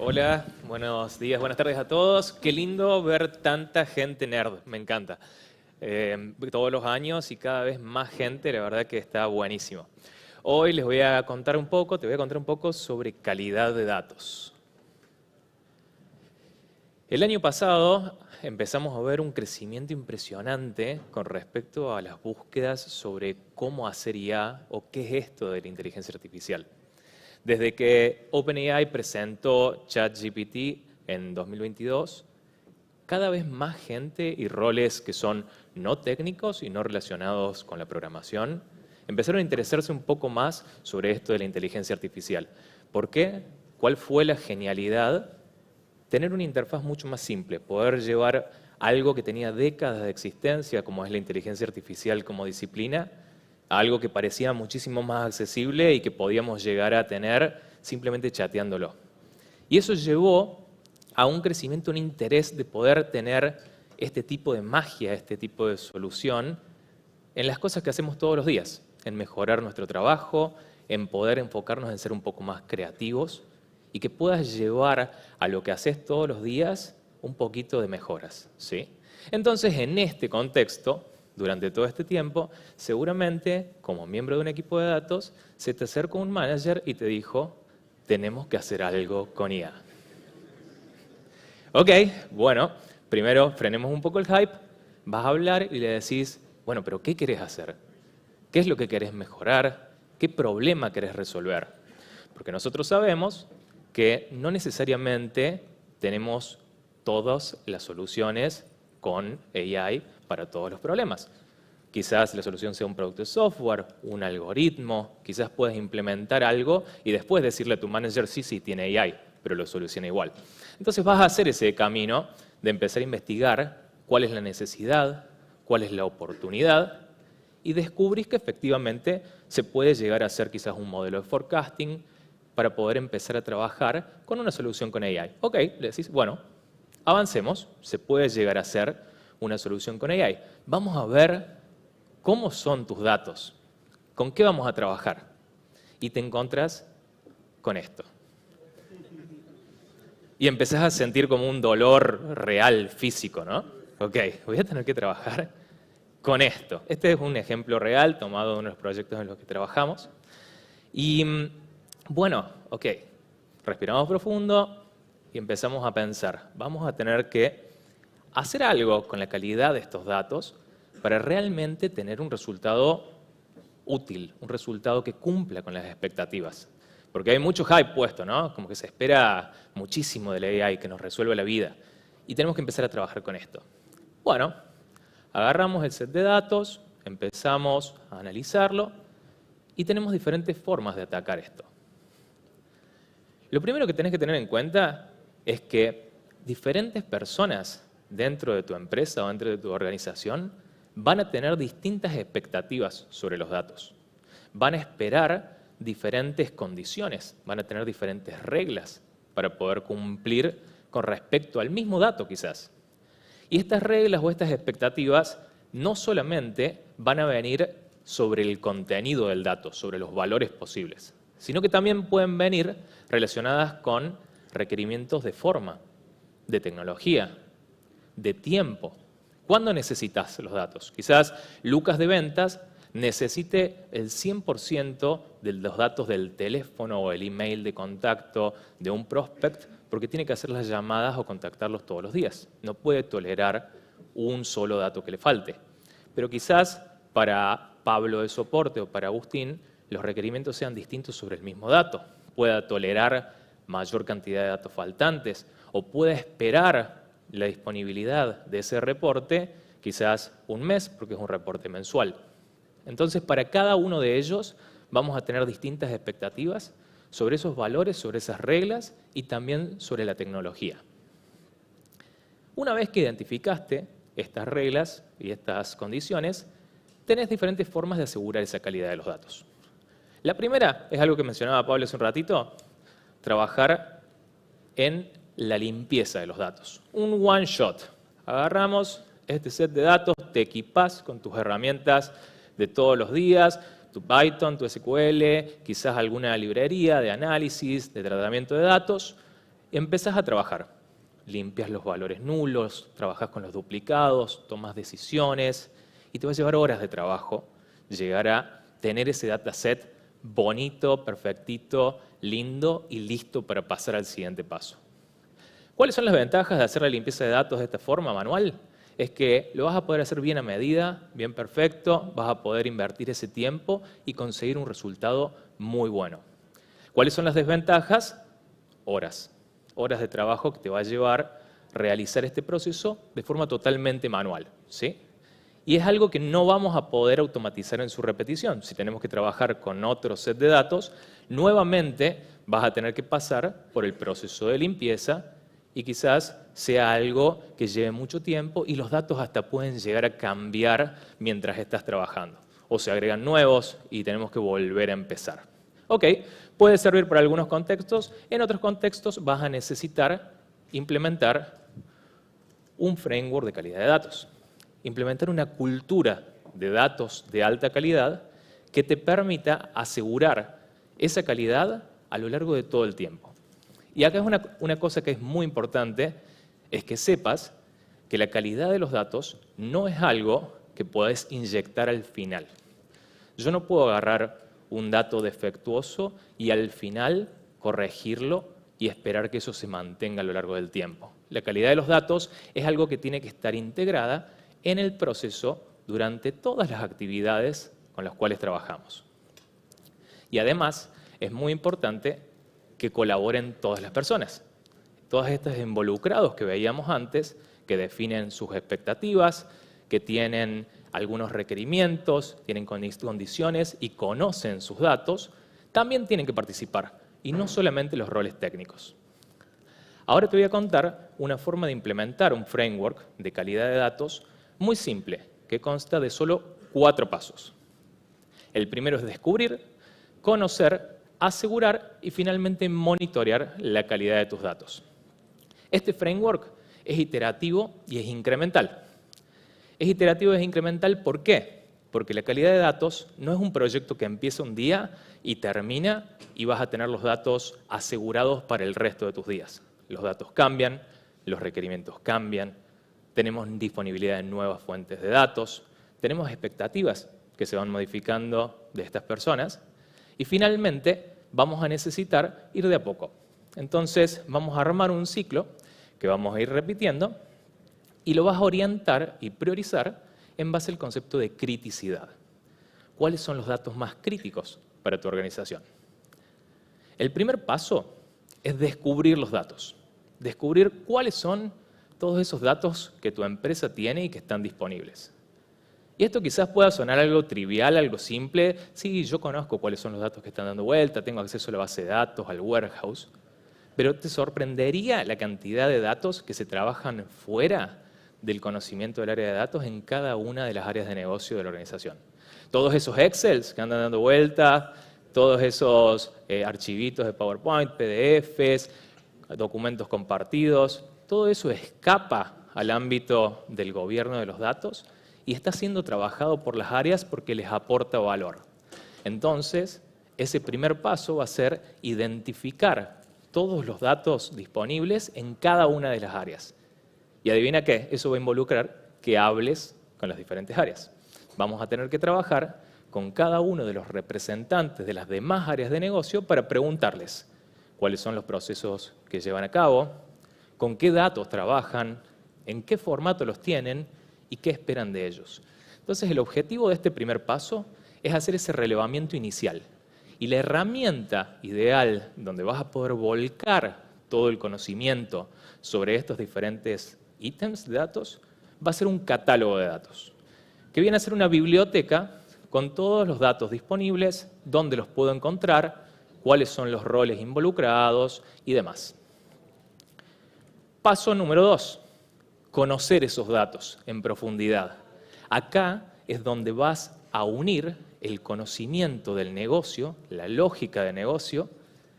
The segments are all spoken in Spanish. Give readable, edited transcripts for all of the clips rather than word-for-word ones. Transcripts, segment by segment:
Hola, buenos días, buenas tardes a todos. Qué lindo ver tanta gente nerd, me encanta. Todos los años y cada vez más gente, la verdad que está buenísimo. Hoy les voy a contar un poco, te voy a contar un poco sobre calidad de datos. El año pasado empezamos a ver un crecimiento impresionante con respecto a las búsquedas sobre cómo hacer IA o qué es esto de la inteligencia artificial. Desde que OpenAI presentó ChatGPT en 2022, cada vez más gente y roles que son no técnicos y no relacionados con la programación empezaron a interesarse un poco más sobre esto de la inteligencia artificial. ¿Por qué? ¿Cuál fue la genialidad? Tener una interfaz mucho más simple, poder llevar algo que tenía décadas de existencia, como es la inteligencia artificial como disciplina, a algo que parecía muchísimo más accesible y que podíamos llegar a tener simplemente chateándolo. Y eso llevó a un crecimiento, un interés de poder tener este tipo de magia, este tipo de solución en las cosas que hacemos todos los días, en mejorar nuestro trabajo, en poder enfocarnos en ser un poco más creativos y que puedas llevar a lo que haces todos los días un poquito de mejoras, ¿sí? Entonces, en este contexto, durante todo este tiempo, seguramente, como miembro de un equipo de datos, se te acercó un manager y te dijo, tenemos que hacer algo con IA. Ok, bueno, primero frenemos un poco el hype, vas a hablar y le decís, bueno, pero ¿qué querés hacer? ¿Qué es lo que querés mejorar? ¿Qué problema querés resolver? Porque nosotros sabemos que no necesariamente tenemos todas las soluciones con AI para todos los problemas. Quizás la solución sea un producto de software, un algoritmo, quizás puedes implementar algo y después decirle a tu manager, sí, tiene AI, pero lo soluciona igual. Entonces vas a hacer ese camino de empezar a investigar cuál es la necesidad, cuál es la oportunidad y descubrís que efectivamente se puede llegar a hacer quizás un modelo de forecasting para poder empezar a trabajar con una solución con AI. Ok, le decís, bueno, avancemos, se puede llegar a hacer una solución con AI. Vamos a ver cómo son tus datos, con qué vamos a trabajar. Y te encontrás con esto. Y empezás a sentir como un dolor real, físico, ¿no? Ok, voy a tener que trabajar con esto. Este es un ejemplo real tomado de uno de los proyectos en los que trabajamos. Y bueno, ok, respiramos profundo y empezamos a pensar, vamos a tener que hacer algo con la calidad de estos datos para realmente tener un resultado útil, un resultado que cumpla con las expectativas. Porque hay mucho hype puesto, ¿no? Como que se espera muchísimo de la AI que nos resuelva la vida. Y tenemos que empezar a trabajar con esto. Bueno, agarramos el set de datos, empezamos a analizarlo y tenemos diferentes formas de atacar esto. Lo primero que tenés que tener en cuenta es que diferentes personas dentro de tu empresa o dentro de tu organización van a tener distintas expectativas sobre los datos. Van a esperar diferentes condiciones, van a tener diferentes reglas para poder cumplir con respecto al mismo dato quizás. Y estas reglas o estas expectativas no solamente van a venir sobre el contenido del dato, sobre los valores posibles, sino que también pueden venir relacionadas con requerimientos de forma, de tecnología, de tiempo. ¿Cuándo necesitas los datos? Quizás Lucas de ventas necesite el 100% de los datos del teléfono o el email de contacto de un prospect porque tiene que hacer las llamadas o contactarlos todos los días. No puede tolerar un solo dato que le falte. Pero quizás para Pablo de soporte o para Agustín los requerimientos sean distintos sobre el mismo dato. Pueda tolerar mayor cantidad de datos faltantes o pueda esperar la disponibilidad de ese reporte quizás un mes porque es un reporte mensual. Entonces, para cada uno de ellos vamos a tener distintas expectativas sobre esos valores, sobre esas reglas y también sobre la tecnología. Una vez que identificaste estas reglas y estas condiciones, tenés diferentes formas de asegurar esa calidad de los datos. La primera es algo que mencionaba Pablo hace un ratito, trabajar en la limpieza de los datos. Un one shot. Agarramos este set de datos, te equipás con tus herramientas de todos los días, tu Python, tu SQL, quizás alguna librería de análisis, de tratamiento de datos, y empezás a trabajar. Limpias los valores nulos, trabajas con los duplicados, tomas decisiones y te va a llevar horas de trabajo llegar a tener ese dataset bonito, perfectito, lindo y listo para pasar al siguiente paso. ¿Cuáles son las ventajas de hacer la limpieza de datos de esta forma manual? Es que lo vas a poder hacer bien a medida, bien perfecto, vas a poder invertir ese tiempo y conseguir un resultado muy bueno. ¿Cuáles son las desventajas? Horas de trabajo que te va a llevar a realizar este proceso de forma totalmente manual, ¿sí? Y es algo que no vamos a poder automatizar en su repetición. Si tenemos que trabajar con otro set de datos, nuevamente vas a tener que pasar por el proceso de limpieza y quizás sea algo que lleve mucho tiempo y los datos hasta pueden llegar a cambiar mientras estás trabajando. O se agregan nuevos y tenemos que volver a empezar. Ok, puede servir para algunos contextos. En otros contextos vas a necesitar implementar un framework de calidad de datos. Implementar una cultura de datos de alta calidad que te permita asegurar esa calidad a lo largo de todo el tiempo. Y acá es una cosa que es muy importante, es que sepas que la calidad de los datos no es algo que podés inyectar al final. Yo no puedo agarrar un dato defectuoso y al final corregirlo y esperar que eso se mantenga a lo largo del tiempo. La calidad de los datos es algo que tiene que estar integrada en el proceso durante todas las actividades con las cuales trabajamos. Y además, es muy importante que colaboren todas las personas. Todos estos involucrados que veíamos antes, que definen sus expectativas, que tienen algunos requerimientos, tienen condiciones y conocen sus datos, también tienen que participar, y no solamente los roles técnicos. Ahora te voy a contar una forma de implementar un framework de calidad de datos muy simple, que consta de solo 4 pasos. El primero es descubrir, conocer, asegurar y finalmente monitorear la calidad de tus datos. Este framework es iterativo y es incremental. Es iterativo y es incremental, ¿por qué? Porque la calidad de datos no es un proyecto que empieza un día y termina y vas a tener los datos asegurados para el resto de tus días. Los datos cambian, los requerimientos cambian, tenemos disponibilidad de nuevas fuentes de datos, tenemos expectativas que se van modificando de estas personas y finalmente vamos a necesitar ir de a poco. Entonces vamos a armar un ciclo que vamos a ir repitiendo y lo vas a orientar y priorizar en base al concepto de criticidad. ¿Cuáles son los datos más críticos para tu organización? El primer paso es descubrir los datos. Descubrir cuáles son todos esos datos que tu empresa tiene y que están disponibles. Y esto quizás pueda sonar algo trivial, algo simple. Sí, yo conozco cuáles son los datos que están dando vuelta, tengo acceso a la base de datos, al warehouse. Pero te sorprendería la cantidad de datos que se trabajan fuera del conocimiento del área de datos en cada una de las áreas de negocio de la organización. Todos esos Excels que andan dando vuelta, todos esos archivitos de PowerPoint, PDFs, documentos compartidos, todo eso escapa al ámbito del gobierno de los datos y está siendo trabajado por las áreas porque les aporta valor. Entonces, ese primer paso va a ser identificar todos los datos disponibles en cada una de las áreas. Y adivina qué, eso va a involucrar que hables con las diferentes áreas. Vamos a tener que trabajar con cada uno de los representantes de las demás áreas de negocio para preguntarles cuáles son los procesos que llevan a cabo, con qué datos trabajan, en qué formato los tienen y qué esperan de ellos. Entonces, el objetivo de este primer paso es hacer ese relevamiento inicial. Y la herramienta ideal donde vas a poder volcar todo el conocimiento sobre estos diferentes ítems de datos va a ser un catálogo de datos, que viene a ser una biblioteca con todos los datos disponibles, dónde los puedo encontrar, cuáles son los roles involucrados y demás. Paso número 2, conocer esos datos en profundidad. Acá es donde vas a unir el conocimiento del negocio, la lógica de negocio,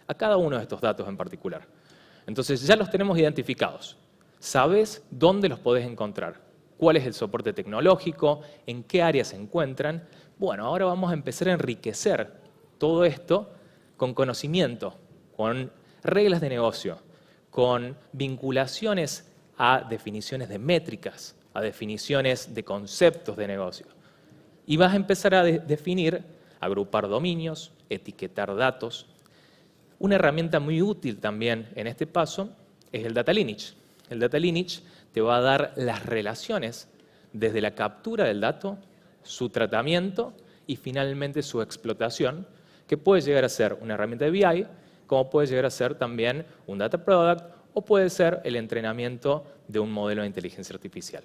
a cada uno de estos datos en particular. Entonces ya los tenemos identificados. Sabes dónde los podés encontrar, cuál es el soporte tecnológico, en qué áreas se encuentran. Bueno, ahora vamos a empezar a enriquecer todo esto con conocimiento, con reglas de negocio, con vinculaciones a definiciones de métricas, a definiciones de conceptos de negocio. Y vas a empezar a definir, agrupar dominios, etiquetar datos. Una herramienta muy útil también en este paso es el Data Lineage. El Data Lineage te va a dar las relaciones desde la captura del dato, su tratamiento y finalmente su explotación, que puede llegar a ser una herramienta de BI, como puede llegar a ser también un Data Product o puede ser el entrenamiento de un modelo de inteligencia artificial.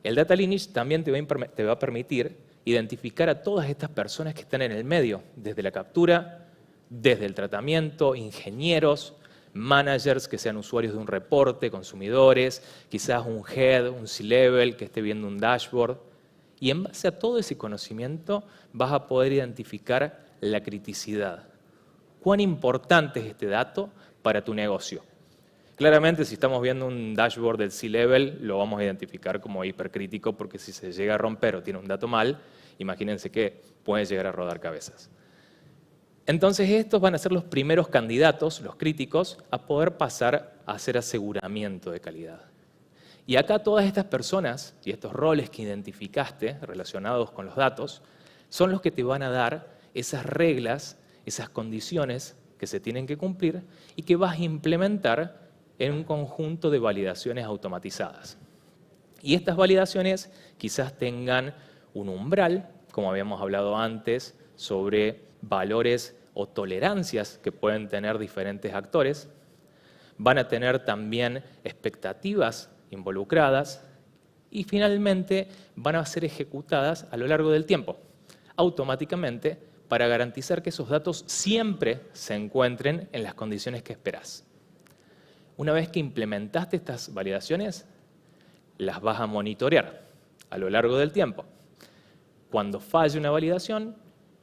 El Data Lineage también te va a permitir identificar a todas estas personas que están en el medio, desde la captura, desde el tratamiento, ingenieros, managers que sean usuarios de un reporte, consumidores, quizás un head, un C-level que esté viendo un dashboard. Y en base a todo ese conocimiento vas a poder identificar la criticidad. ¿Cuán importante es este dato para tu negocio? Claramente, si estamos viendo un dashboard del C-level, lo vamos a identificar como hipercrítico porque si se llega a romper o tiene un dato mal, imagínense que puede llegar a rodar cabezas. Entonces, estos van a ser los primeros candidatos, los críticos, a poder pasar a hacer aseguramiento de calidad. Y acá todas estas personas y estos roles que identificaste relacionados con los datos son los que te van a dar esas reglas, esas condiciones que se tienen que cumplir y que vas a implementar en un conjunto de validaciones automatizadas. Y estas validaciones quizás tengan un umbral, como habíamos hablado antes, sobre valores o tolerancias que pueden tener diferentes actores. Van a tener también expectativas involucradas y finalmente van a ser ejecutadas a lo largo del tiempo, automáticamente, para garantizar que esos datos siempre se encuentren en las condiciones que esperás. Una vez que implementaste estas validaciones, las vas a monitorear a lo largo del tiempo. Cuando falle una validación,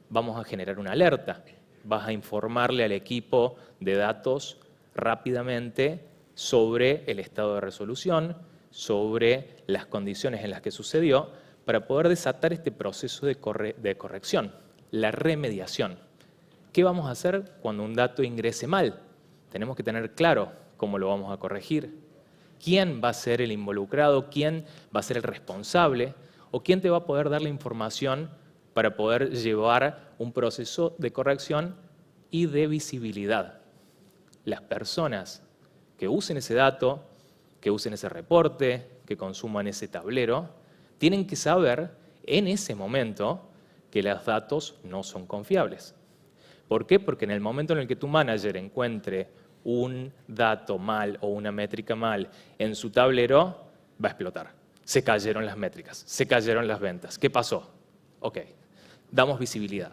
vamos a generar una alerta. Vas a informarle al equipo de datos rápidamente sobre el estado de resolución, sobre las condiciones en las que sucedió, para poder desatar este proceso de corrección, la remediación. ¿Qué vamos a hacer cuando un dato ingrese mal? Tenemos que tener claro cómo lo vamos a corregir, quién va a ser el involucrado, quién va a ser el responsable o quién te va a poder dar la información para poder llevar un proceso de corrección y de visibilidad. Las personas que usen ese dato, que usen ese reporte, que consuman ese tablero, tienen que saber en ese momento que los datos no son confiables. ¿Por qué? Porque en el momento en el que tu manager encuentre un dato mal o una métrica mal en su tablero, va a explotar. Se cayeron las métricas, se cayeron las ventas. ¿Qué pasó? Ok, damos visibilidad.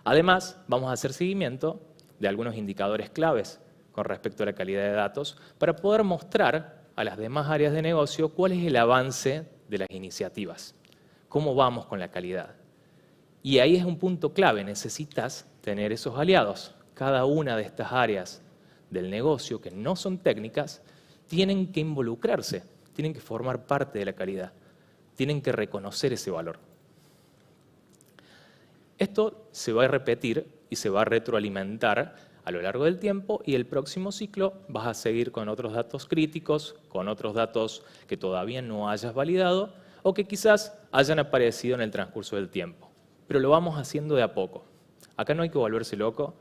Además, vamos a hacer seguimiento de algunos indicadores claves con respecto a la calidad de datos para poder mostrar a las demás áreas de negocio cuál es el avance de las iniciativas, cómo vamos con la calidad. Y ahí es un punto clave, necesitas tener esos aliados. Cada una de estas áreas del negocio que no son técnicas tienen que involucrarse, tienen que formar parte de la calidad, tienen que reconocer ese valor. Esto se va a repetir y se va a retroalimentar a lo largo del tiempo y el próximo ciclo vas a seguir con otros datos críticos, con otros datos que todavía no hayas validado o que quizás hayan aparecido en el transcurso del tiempo. Pero lo vamos haciendo de a poco. Acá no hay que volverse loco.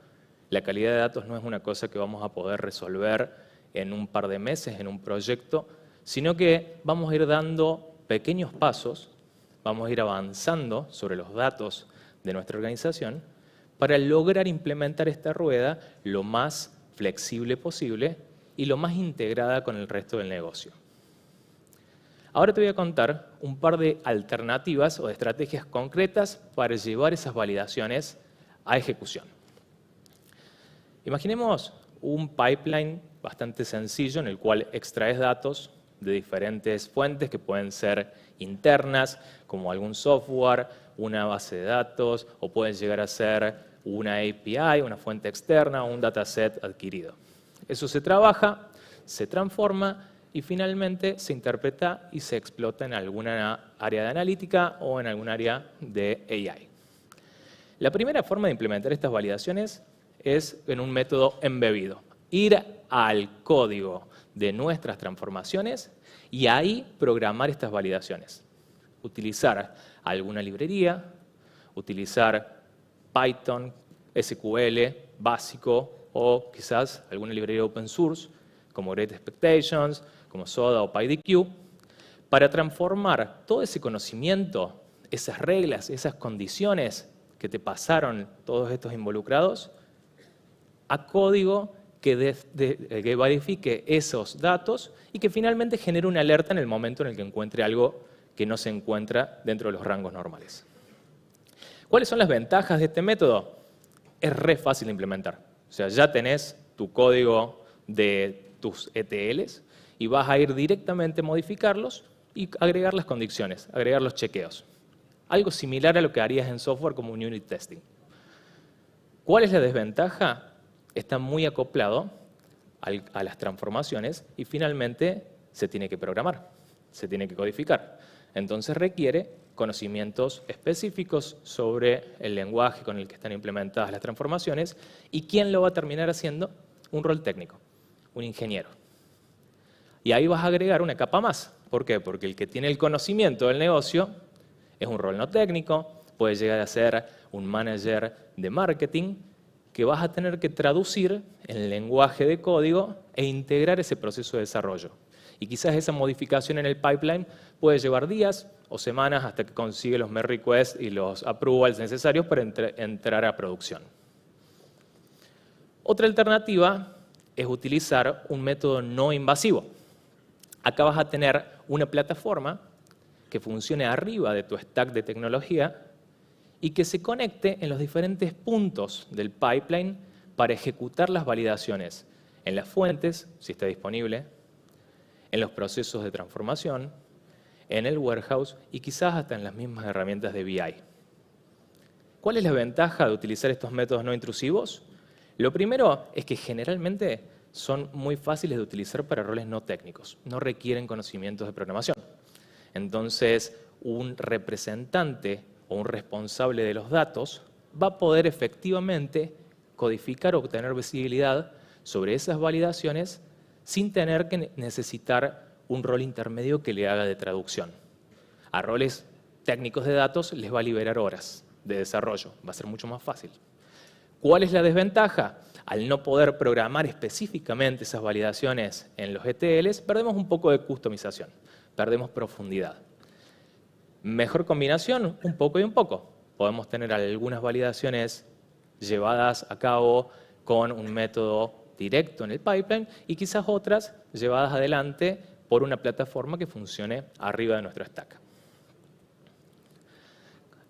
La calidad de datos no es una cosa que vamos a poder resolver en un par de meses, en un proyecto, sino que vamos a ir dando pequeños pasos, vamos a ir avanzando sobre los datos de nuestra organización para lograr implementar esta rueda lo más flexible posible y lo más integrada con el resto del negocio. Ahora te voy a contar un par de alternativas o de estrategias concretas para llevar esas validaciones a ejecución. Imaginemos un pipeline bastante sencillo en el cual extraes datos de diferentes fuentes que pueden ser internas, como algún software, una base de datos, o pueden llegar a ser una API, una fuente externa o un dataset adquirido. Eso se trabaja, se transforma y finalmente se interpreta y se explota en alguna área de analítica o en algún área de AI. La primera forma de implementar estas validaciones es en un método embebido. Ir al código de nuestras transformaciones y ahí programar estas validaciones. Utilizar alguna librería, utilizar Python, SQL básico o quizás alguna librería open source como Great Expectations, como Soda o PyDQ, para transformar todo ese conocimiento, esas reglas, esas condiciones que te pasaron todos estos involucrados, a código que verifique esos datos y que finalmente genere una alerta en el momento en el que encuentre algo que no se encuentra dentro de los rangos normales. ¿Cuáles son las ventajas de este método? Es re fácil de implementar. O sea, ya tenés tu código de tus ETLs y vas a ir directamente a modificarlos y agregar las condiciones, agregar los chequeos. Algo similar a lo que harías en software como un unit testing. ¿Cuál es la desventaja? Está muy acoplado a las transformaciones y finalmente se tiene que programar, se tiene que codificar. Entonces requiere conocimientos específicos sobre el lenguaje con el que están implementadas las transformaciones y quién lo va a terminar haciendo, un rol técnico, un ingeniero. Y ahí vas a agregar una capa más. ¿Por qué? Porque el que tiene el conocimiento del negocio es un rol no técnico, puede llegar a ser un manager de marketing que vas a tener que traducir en lenguaje de código e integrar ese proceso de desarrollo. Y quizás esa modificación en el pipeline puede llevar días o semanas hasta que consigue los merge requests y los approvals necesarios para entrar a producción. Otra alternativa es utilizar un método no invasivo. Acá vas a tener una plataforma que funcione arriba de tu stack de tecnología y que se conecte en los diferentes puntos del pipeline para ejecutar las validaciones en las fuentes, si está disponible, en los procesos de transformación, en el warehouse y quizás hasta en las mismas herramientas de BI. ¿Cuál es la ventaja de utilizar estos métodos no intrusivos? Lo primero es que generalmente son muy fáciles de utilizar para roles no técnicos, no requieren conocimientos de programación. Entonces, un representante o un responsable de los datos va a poder efectivamente codificar o obtener visibilidad sobre esas validaciones sin tener que necesitar un rol intermedio que le haga de traducción. A roles técnicos de datos les va a liberar horas de desarrollo, va a ser mucho más fácil. ¿Cuál es la desventaja? Al no poder programar específicamente esas validaciones en los ETLs, perdemos un poco de customización, perdemos profundidad. Mejor combinación, un poco y un poco. Podemos tener algunas validaciones llevadas a cabo con un método directo en el pipeline y quizás otras llevadas adelante por una plataforma que funcione arriba de nuestro stack.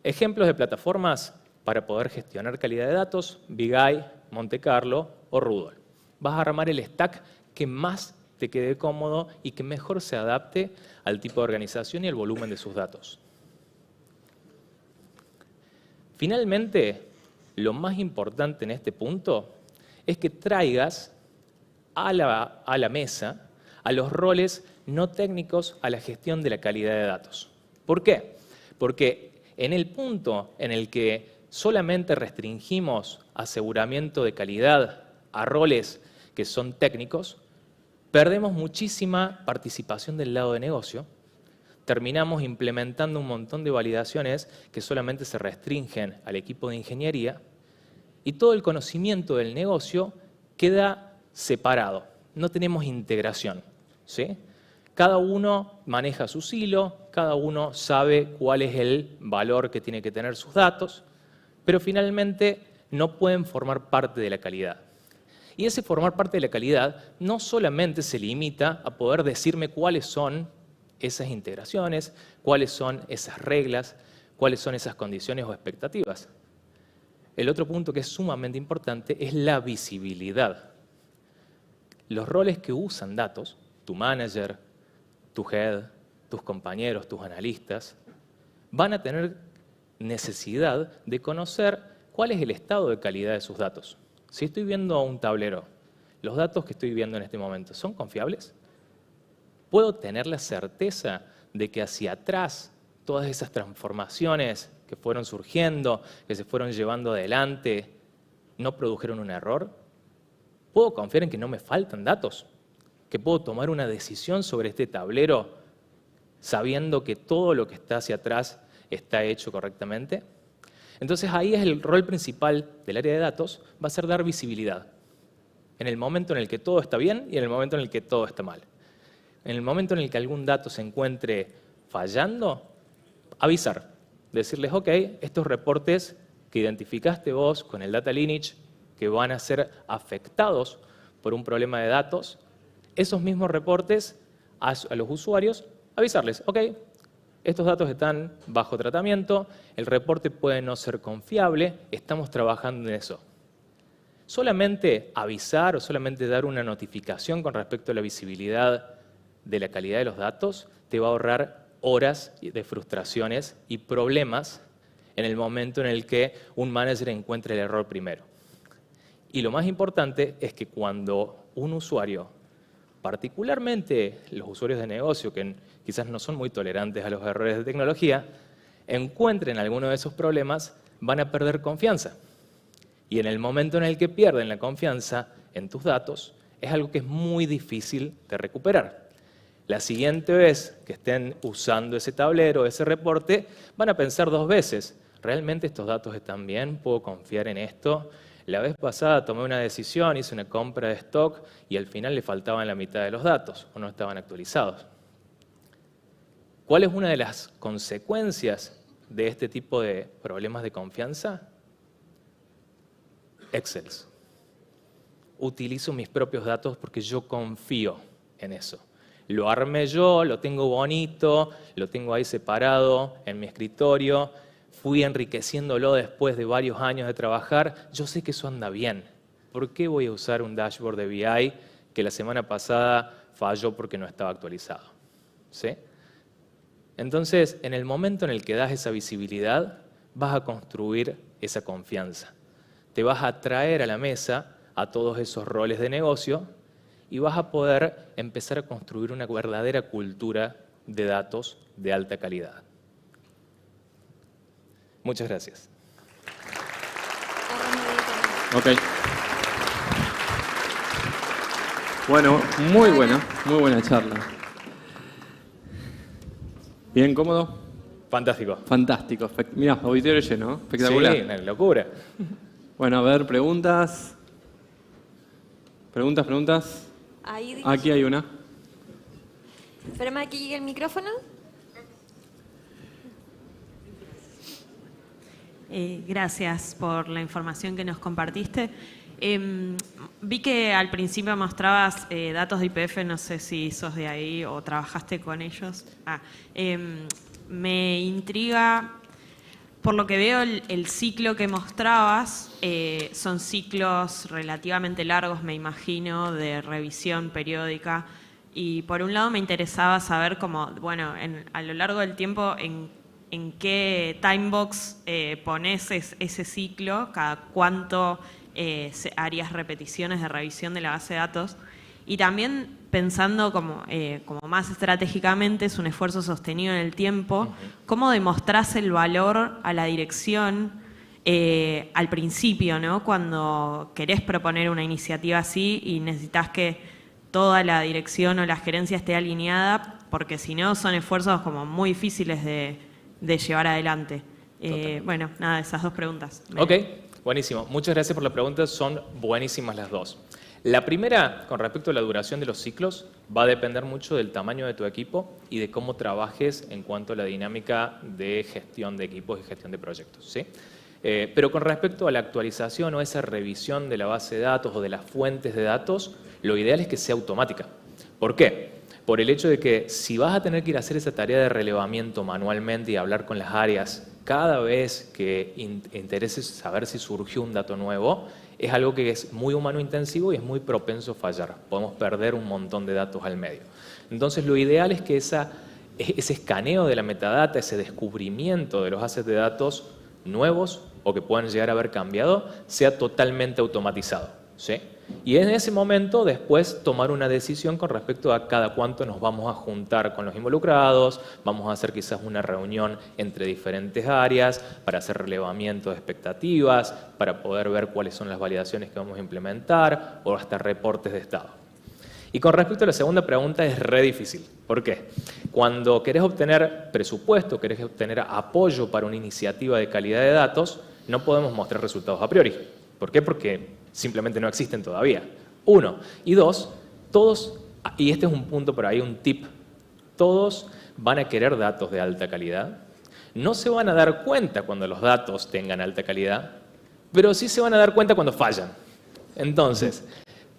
Ejemplos de plataformas para poder gestionar calidad de datos: Big Eye, Monte Carlo o Rudol. Vas a armar el stack que más te quede cómodo y que mejor se adapte al tipo de organización y al volumen de sus datos. Finalmente, lo más importante en este punto es que traigas a la mesa a los roles no técnicos a la gestión de la calidad de datos. ¿Por qué? Porque en el punto en el que solamente restringimos aseguramiento de calidad a roles que son técnicos, perdemos muchísima participación del lado de negocio, terminamos implementando un montón de validaciones que solamente se restringen al equipo de ingeniería y todo el conocimiento del negocio queda separado, no tenemos integración, ¿sí? Cada uno maneja su silo, cada uno sabe cuál es el valor que tiene que tener sus datos, pero finalmente no pueden formar parte de la calidad. Y ese formar parte de la calidad no solamente se limita a poder decirme cuáles son esas integraciones, cuáles son esas reglas, cuáles son esas condiciones o expectativas. El otro punto que es sumamente importante es la visibilidad. Los roles que usan datos, tu manager, tu head, tus compañeros, tus analistas, van a tener necesidad de conocer cuál es el estado de calidad de sus datos. Si estoy viendo un tablero, ¿los datos que estoy viendo en este momento son confiables? ¿Puedo tener la certeza de que hacia atrás todas esas transformaciones que fueron surgiendo, que se fueron llevando adelante, no produjeron un error? ¿Puedo confiar en que no me faltan datos? ¿Que puedo tomar una decisión sobre este tablero sabiendo que todo lo que está hacia atrás está hecho correctamente? Entonces ahí es el rol principal del área de datos, va a ser dar visibilidad. En el momento en el que todo está bien y en el momento en el que todo está mal. En el momento en el que algún dato se encuentre fallando, avisar. Decirles, ok, estos reportes que identificaste vos con el data lineage, que van a ser afectados por un problema de datos, esos mismos reportes a los usuarios, avisarles, ok, estos datos están bajo tratamiento, el reporte puede no ser confiable, estamos trabajando en eso. Solamente avisar o solamente dar una notificación con respecto a la visibilidad de la calidad de los datos te va a ahorrar horas de frustraciones y problemas en el momento en el que un manager encuentre el error primero. Y lo más importante es que cuando un usuario, particularmente los usuarios de negocio, que quizás no son muy tolerantes a los errores de tecnología, encuentren alguno de esos problemas, van a perder confianza. Y en el momento en el que pierden la confianza en tus datos, es algo que es muy difícil de recuperar. La siguiente vez que estén usando ese tablero, ese reporte, van a pensar 2 veces. ¿Realmente estos datos están bien? ¿Puedo confiar en esto? La vez pasada tomé una decisión, hice una compra de stock y al final le faltaban la mitad de los datos o no estaban actualizados. ¿Cuál es una de las consecuencias de este tipo de problemas de confianza? Excel. Utilizo mis propios datos porque yo confío en eso. Lo armé yo, lo tengo bonito, lo tengo ahí separado en mi escritorio, fui enriqueciéndolo después de varios años de trabajar. Yo sé que eso anda bien. ¿Por qué voy a usar un dashboard de BI que la semana pasada falló porque no estaba actualizado? ¿Sí? Entonces, en el momento en el que das esa visibilidad, vas a construir esa confianza. Te vas a traer a la mesa a todos esos roles de negocio y vas a poder empezar a construir una verdadera cultura de datos de alta calidad. Muchas gracias. Ok. Bueno, muy buena charla. ¿Bien cómodo? Fantástico. Fantástico. Mirá, auditorio lleno, ¿eh? Espectacular. Sí, una locura. Bueno, a ver, preguntas. ¿Preguntas? Ahí, Aquí hay una. espérame a que llegue el micrófono. Gracias por la información que nos compartiste. Vi que al principio mostrabas datos de YPF, no sé si sos de ahí o trabajaste con ellos. Me intriga, por lo que veo, el ciclo que mostrabas, son ciclos relativamente largos, me imagino, de revisión periódica. Y por un lado me interesaba saber cómo, bueno, a lo largo del tiempo, en qué timebox pones ese ciclo, cada cuánto harías repeticiones de revisión de la base de datos. Y también pensando como más estratégicamente, es un esfuerzo sostenido en el tiempo, ¿cómo demostrás el valor a la dirección al principio, ¿no? Cuando querés proponer una iniciativa así y necesitas que toda la dirección o la gerencia esté alineada, porque si no son esfuerzos como muy difíciles de llevar adelante. Bueno, nada, esas 2 preguntas. Ok, buenísimo. Muchas gracias por la pregunta, son buenísimas las 2. La primera, con respecto a la duración de los ciclos, va a depender mucho del tamaño de tu equipo y de cómo trabajes en cuanto a la dinámica de gestión de equipos y gestión de proyectos, ¿sí? Pero con respecto a la actualización o esa revisión de la base de datos o de las fuentes de datos, lo ideal es que sea automática. ¿Por qué? Por el hecho de que si vas a tener que ir a hacer esa tarea de relevamiento manualmente y hablar con las áreas cada vez que interese saber si surgió un dato nuevo, es algo que es muy humano intensivo y es muy propenso a fallar. Podemos perder un montón de datos al medio. Entonces, lo ideal es que ese escaneo de la metadata, ese descubrimiento de los assets de datos nuevos o que puedan llegar a haber cambiado, sea totalmente automatizado. ¿sí? Y en ese momento después tomar una decisión con respecto a cada cuánto nos vamos a juntar con los involucrados, vamos a hacer quizás una reunión entre diferentes áreas para hacer relevamiento de expectativas, para poder ver cuáles son las validaciones que vamos a implementar o hasta reportes de estado. Y con respecto a la segunda pregunta es re difícil. ¿Por qué? Cuando querés obtener presupuesto, querés obtener apoyo para una iniciativa de calidad de datos, no podemos mostrar resultados a priori. ¿Por qué? Porque simplemente no existen todavía. Uno. Y dos, todos, y este es un punto por ahí, un tip, todos van a querer datos de alta calidad. No se van a dar cuenta cuando los datos tengan alta calidad, pero sí se van a dar cuenta cuando fallan. Entonces,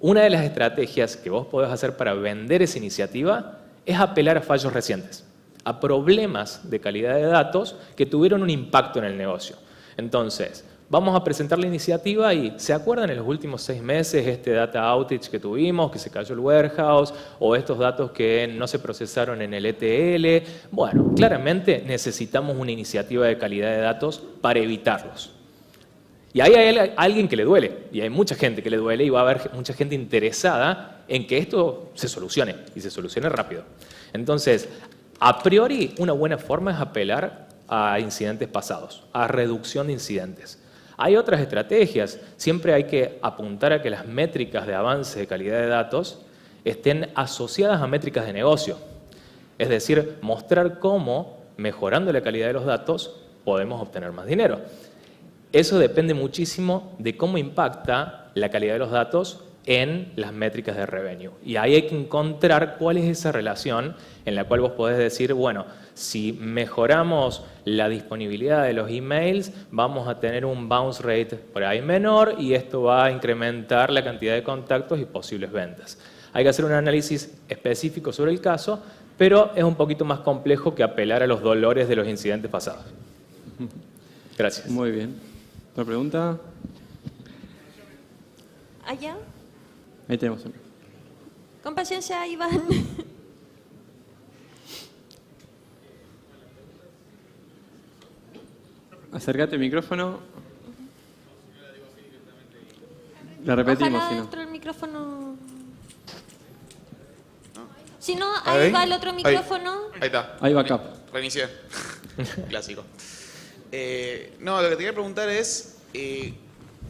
una de las estrategias que vos podés hacer para vender esa iniciativa es apelar a fallos recientes, a problemas de calidad de datos que tuvieron un impacto en el negocio. Entonces, vamos a presentar la iniciativa y ¿se acuerdan en los últimos 6 meses este data outage que tuvimos, que se cayó el warehouse, o estos datos que no se procesaron en el ETL? Bueno, claramente necesitamos una iniciativa de calidad de datos para evitarlos. Y ahí hay alguien que le duele, y hay mucha gente que le duele, y va a haber mucha gente interesada en que esto se solucione, y se solucione rápido. Entonces, a priori, una buena forma es apelar a incidentes pasados, a reducción de incidentes. Hay otras estrategias. Siempre hay que apuntar a que las métricas de avance de calidad de datos estén asociadas a métricas de negocio. Es decir, mostrar cómo, mejorando la calidad de los datos, podemos obtener más dinero. Eso depende muchísimo de cómo impacta la calidad de los datos en las métricas de revenue. Y ahí hay que encontrar cuál es esa relación en la cual vos podés decir, bueno, si mejoramos la disponibilidad de los emails, vamos a tener un bounce rate por ahí menor y esto va a incrementar la cantidad de contactos y posibles ventas. Hay que hacer un análisis específico sobre el caso, pero es un poquito más complejo que apelar a los dolores de los incidentes pasados. Gracias. Muy bien. ¿Otra pregunta? ¿Allá? Ahí tenemos una. Con paciencia, Iván. Acércate el micrófono. La repetimos, Ojalá si no. dentro del micrófono. Si no, ahí va el otro micrófono. Ahí está. Ahí va acá. Reinicié. Clásico. No, lo que te quería preguntar es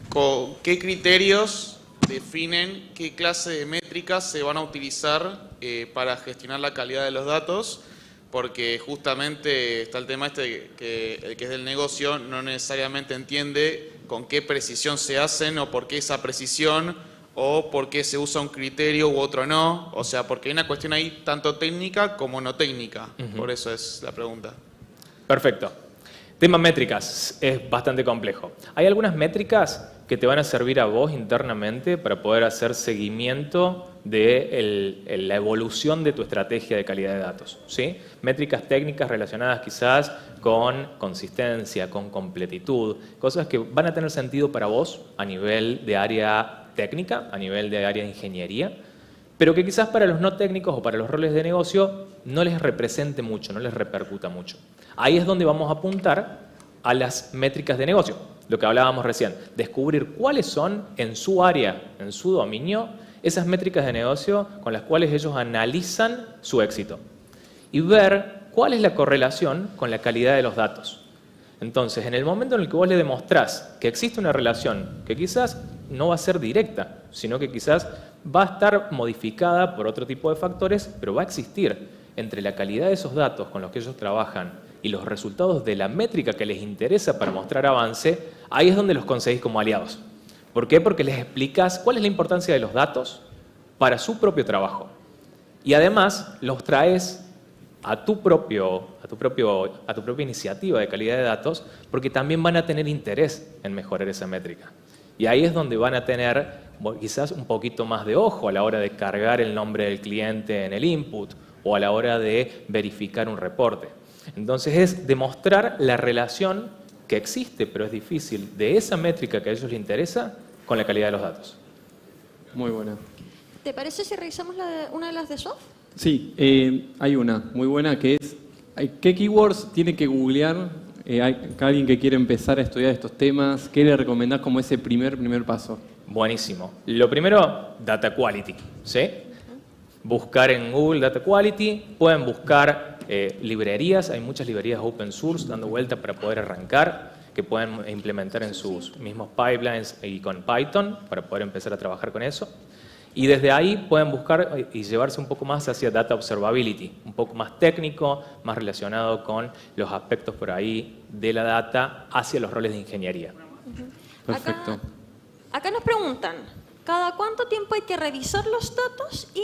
¿con qué criterios definen qué clase de métricas se van a utilizar para gestionar la calidad de los datos? Porque justamente está el tema este que el que es del negocio no necesariamente entiende con qué precisión se hacen o por qué esa precisión o por qué se usa un criterio u otro no. O sea, porque hay una cuestión ahí tanto técnica como no técnica. Por eso es la pregunta. Perfecto. Tema métricas es bastante complejo. Hay algunas métricas que te van a servir a vos internamente para poder hacer seguimiento de la evolución de tu estrategia de calidad de datos, ¿sí? Métricas técnicas relacionadas quizás con consistencia, con completitud, cosas que van a tener sentido para vos a nivel de área técnica, a nivel de área de ingeniería, pero que quizás para los no técnicos o para los roles de negocio no les represente mucho, no les repercuta mucho. Ahí es donde vamos a apuntar a las métricas de negocio, lo que hablábamos recién, descubrir cuáles son en su área, en su dominio, esas métricas de negocio con las cuales ellos analizan su éxito y ver cuál es la correlación con la calidad de los datos. Entonces, en el momento en el que vos le demostrás que existe una relación que quizás no va a ser directa, sino que quizás va a estar modificada por otro tipo de factores, pero va a existir entre la calidad de esos datos con los que ellos trabajan y los resultados de la métrica que les interesa para mostrar avance, ahí es donde los conseguís como aliados. ¿Por qué? Porque les explicás cuál es la importancia de los datos para su propio trabajo. Y además los traes a tu propia iniciativa de calidad de datos, porque también van a tener interés en mejorar esa métrica. Y ahí es donde van a tener quizás un poquito más de ojo a la hora de cargar el nombre del cliente en el input o a la hora de verificar un reporte. Entonces es demostrar la relación que existe, pero es difícil, de esa métrica que a ellos les interesa con la calidad de los datos. Muy buena. ¿Te parece si revisamos una de las de Soft? Sí, hay una muy buena que es ¿qué keywords tiene que googlear alguien que quiere empezar a estudiar estos temas? ¿Qué le recomendás como ese primer paso? Buenísimo. Lo primero, data quality, ¿sí? Buscar en Google data quality, pueden buscar librerías, hay muchas librerías open source dando vuelta para poder arrancar, que pueden implementar en sus mismos pipelines y con Python para poder empezar a trabajar con eso. Y desde ahí pueden buscar y llevarse un poco más hacia data observability, un poco más técnico, más relacionado con los aspectos por ahí de la data hacia los roles de ingeniería. Perfecto. Acá nos preguntan, ¿cada cuánto tiempo hay que revisar los datos? Y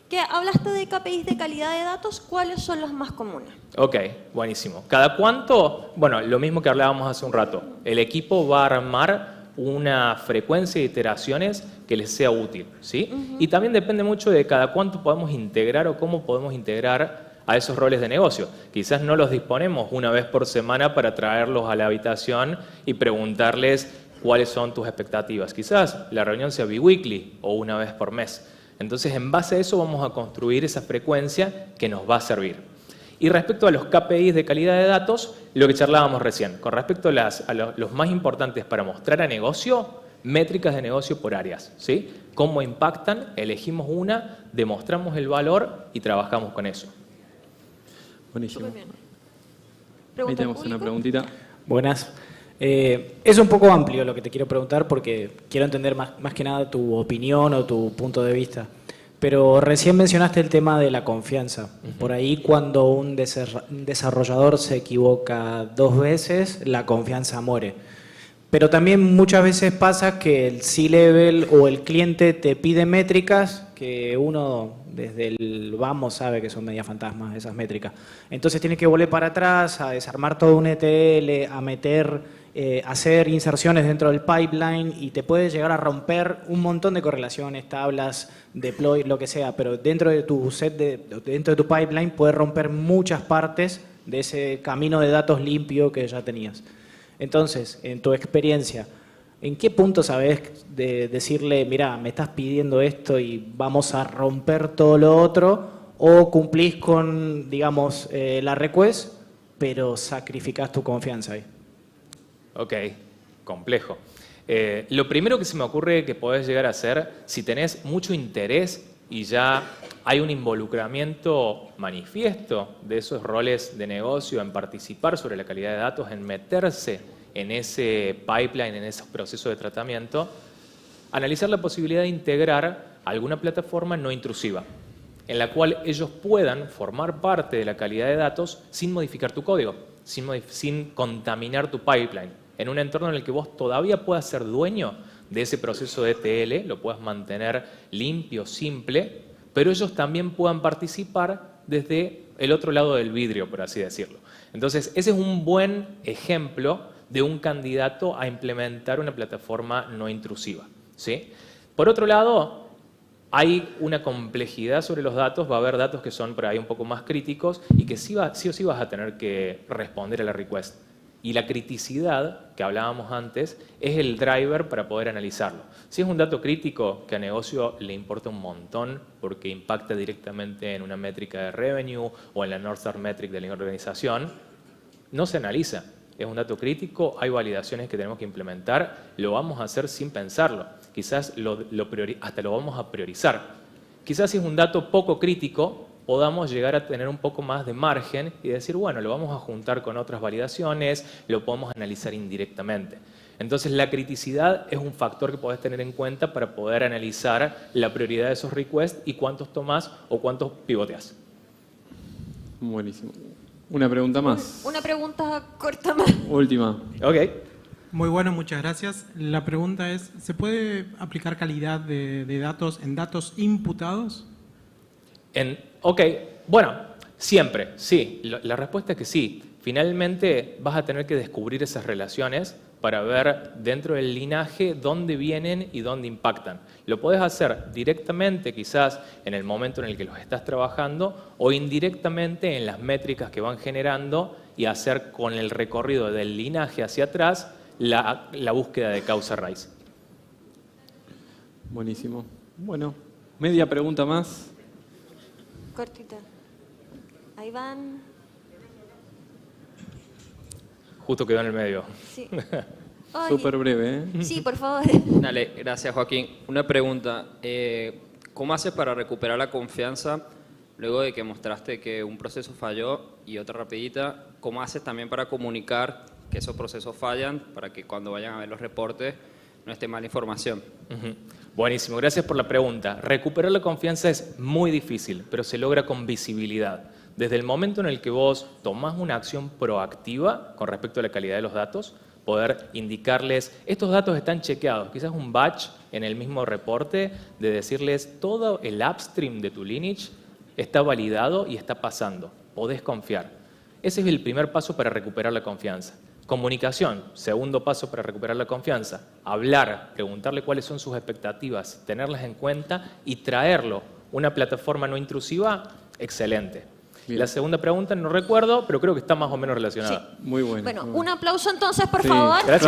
que hablaste de KPIs de calidad de datos, ¿cuáles son los más comunes? Ok, buenísimo. ¿Cada cuánto? Bueno, lo mismo que hablábamos hace un rato. El equipo va a armar una frecuencia de iteraciones que les sea útil, ¿sí? Y también depende mucho de cada cuánto podemos integrar o cómo podemos integrar a esos roles de negocio. Quizás no los disponemos una vez por semana para traerlos a la habitación y preguntarles cuáles son tus expectativas. Quizás la reunión sea biweekly o una vez por mes. Entonces, en base a eso vamos a construir esa frecuencia que nos va a servir. Y respecto a los KPIs de calidad de datos, lo que charlábamos recién, con respecto a los más importantes para mostrar a negocio, métricas de negocio por áreas, ¿sí? Cómo impactan, elegimos una, demostramos el valor y trabajamos con eso. Buenísimo. Súper bien. Ahí ¿Pregunta tenemos público? una preguntita. Buenas. Es un poco amplio lo que te quiero preguntar porque quiero entender más que nada tu opinión o tu punto de vista. Pero recién mencionaste el tema de la confianza. Por ahí cuando un desarrollador se equivoca 2 veces, la confianza muere. Pero también muchas veces pasa que el C-Level o el cliente te pide métricas que uno desde el vamos sabe que son media fantasmas esas métricas. Entonces tienes que volver para atrás, a desarmar todo un ETL, a meter, hacer inserciones dentro del pipeline y te puede llegar a romper un montón de correlaciones, tablas, deploy, lo que sea, pero dentro de tu dentro de tu pipeline puede romper muchas partes de ese camino de datos limpio que ya tenías. Entonces, en tu experiencia, ¿en qué punto sabes de decirle, mira, me estás pidiendo esto y vamos a romper todo lo otro? ¿O cumplís con, digamos, la request, pero sacrificás tu confianza ahí? Ok, complejo. Lo primero que se me ocurre que podés llegar a hacer, si tenés mucho interés y ya hay un involucramiento manifiesto de esos roles de negocio en participar sobre la calidad de datos, en meterse en ese pipeline, en esos procesos de tratamiento, analizar la posibilidad de integrar alguna plataforma no intrusiva, en la cual ellos puedan formar parte de la calidad de datos sin modificar tu código, sin contaminar tu pipeline, en un entorno en el que vos todavía puedas ser dueño de ese proceso de ETL, lo puedas mantener limpio, simple, pero ellos también puedan participar desde el otro lado del vidrio, por así decirlo. Entonces, ese es un buen ejemplo de un candidato a implementar una plataforma no intrusiva, ¿sí? Por otro lado, hay una complejidad sobre los datos, va a haber datos que son por ahí un poco más críticos y que sí o sí vas a tener que responder a la request. Y la criticidad, que hablábamos antes, es el driver para poder analizarlo. Si es un dato crítico que a negocio le importa un montón porque impacta directamente en una métrica de revenue o en la North Star Metric de la organización, no se analiza. Es un dato crítico, hay validaciones que tenemos que implementar, lo vamos a hacer sin pensarlo. Quizás hasta lo vamos a priorizar. Quizás si es un dato poco crítico, podamos llegar a tener un poco más de margen y decir, bueno, lo vamos a juntar con otras validaciones, lo podemos analizar indirectamente. Entonces, la criticidad es un factor que podés tener en cuenta para poder analizar la prioridad de esos requests y cuántos tomás o cuántos pivoteás. Buenísimo. Una pregunta más. Una pregunta corta más. Última. Ok. Muy bueno, muchas gracias. La pregunta es, ¿se puede aplicar calidad de datos en datos imputados? Ok, bueno, siempre, sí. La respuesta es que sí. Finalmente vas a tener que descubrir esas relaciones para ver dentro del linaje dónde vienen y dónde impactan. Lo podés hacer directamente quizás en el momento en el que los estás trabajando o indirectamente en las métricas que van generando y hacer con el recorrido del linaje hacia atrás la búsqueda de causa raíz. Buenísimo. Bueno, media pregunta más. Cortita. Ahí van. Justo quedó en el medio. Sí. Ay, Súper breve, ¿eh? Sí, por favor. Dale, gracias Joaquín. Una pregunta, ¿cómo haces para recuperar la confianza luego de que mostraste que un proceso falló? Y otra rapidita, ¿cómo haces también para comunicar que esos procesos fallan para que cuando vayan a ver los reportes no esté mala información? Buenísimo, gracias por la pregunta. Recuperar la confianza es muy difícil, pero se logra con visibilidad. Desde el momento en el que vos tomás una acción proactiva con respecto a la calidad de los datos, poder indicarles, estos datos están chequeados, quizás un batch en el mismo reporte de decirles todo el upstream de tu lineage está validado y está pasando, podés confiar. Ese es el primer paso para recuperar la confianza. Comunicación, segundo paso para recuperar la confianza. Hablar, preguntarle cuáles son sus expectativas, tenerlas en cuenta y traerlo. Una plataforma no intrusiva, excelente. Bien. La segunda pregunta no recuerdo, pero creo que está más o menos relacionada. Muy bueno. Bueno, muy bueno. un aplauso entonces, por Sí. favor. Gracias.